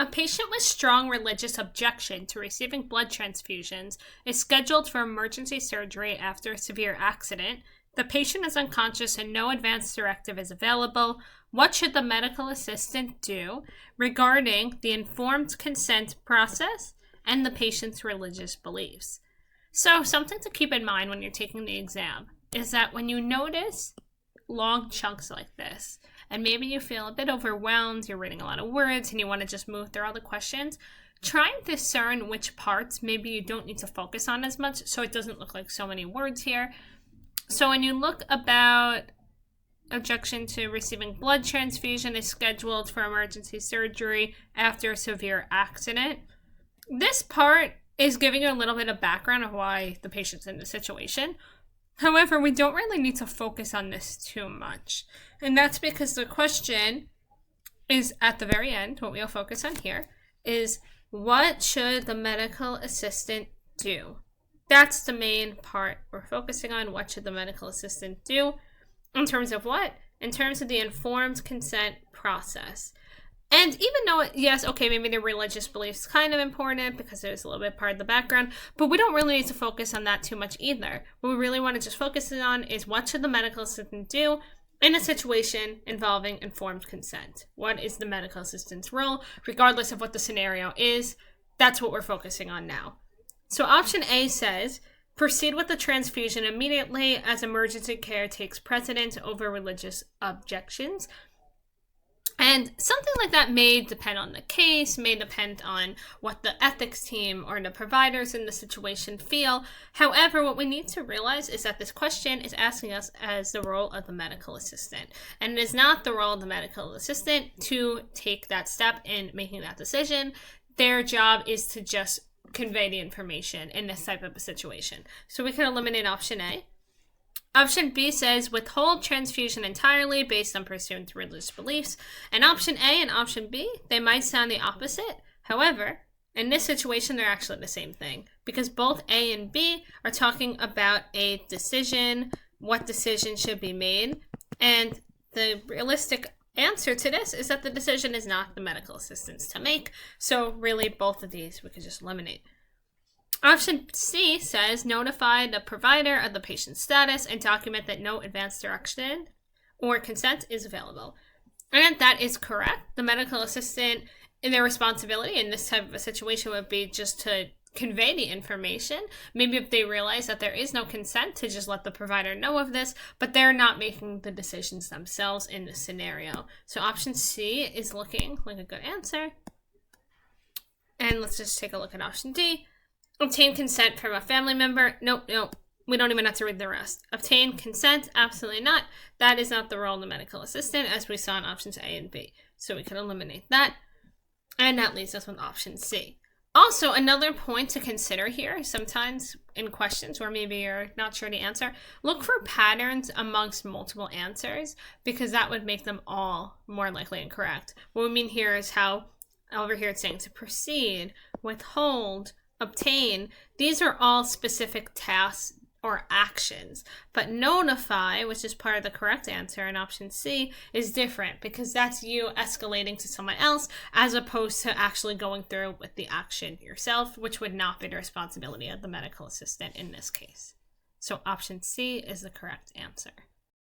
A patient with strong religious objection to receiving blood transfusions is scheduled for emergency surgery after a severe accident. The patient is unconscious and no advance directive is available. What should the medical assistant do regarding the informed consent process and the patient's religious beliefs? So something to keep in mind when you're taking the exam is that when you notice long chunks like this, and maybe you feel a bit overwhelmed, you're reading a lot of words, and you want to just move through all the questions, try and discern which parts maybe you don't need to focus on as much so it doesn't look like so many words here. So when you look about objection to receiving blood transfusion is scheduled for emergency surgery after a severe accident, this part is giving you a little bit of background of why the patient's in the situation. However, we don't really need to focus on this too much. And that's because the question is at the very end, what we'll focus on here, is what should the medical assistant do? That's the main part we're focusing on. What should the medical assistant do? In terms of what? In terms of the informed consent process. And even though, yes, okay, maybe the religious beliefs kind of important because there's a little bit part of the background, but we don't really need to focus on that too much either. What we really want to just focus on is what should the medical assistant do in a situation involving informed consent? What is the medical assistant's role, regardless of what the scenario is? That's what we're focusing on now. So option A says, proceed with the transfusion immediately as emergency care takes precedence over religious objections. And something like that may depend on the case, may depend on what the ethics team or the providers in the situation feel. However, what we need to realize is that this question is asking us as the role of the medical assistant. And it is not the role of the medical assistant to take that step in making that decision. Their job is to just convey the information in this type of a situation. So we can eliminate option A. Option B says withhold transfusion entirely based on pursuant to religious beliefs. And option A and option B, they might sound the opposite. However, in this situation, they're actually the same thing because both A and B are talking about a decision, what decision should be made. And the realistic answer to this is that the decision is not the medical assistant's to make. So really, both of these we could just eliminate. Option C says notify the provider of the patient's status and document that no advance direction or consent is available. And that is correct. The medical assistant, in their responsibility in this type of a situation would be just to convey the information. Maybe if they realize that there is no consent, to just let the provider know of this, but they're not making the decisions themselves in this scenario. So option C is looking like a good answer. And let's just take a look at option D. Obtain consent from a family member. Nope. We don't even have to read the rest. Obtain consent? Absolutely not. That is not the role of the medical assistant, as we saw in options A and B. So we can eliminate that. And that leaves us with option C. Also, another point to consider here, sometimes in questions where maybe you're not sure the answer, look for patterns amongst multiple answers, because that would make them all more likely incorrect. What we mean here is how, over here it's saying to proceed, withhold, obtain. These are all specific tasks or actions, but notify, which is part of the correct answer in option C, is different because that's you escalating to someone else as opposed to actually going through with the action yourself, which would not be the responsibility of the medical assistant in this case. So option C is the correct answer.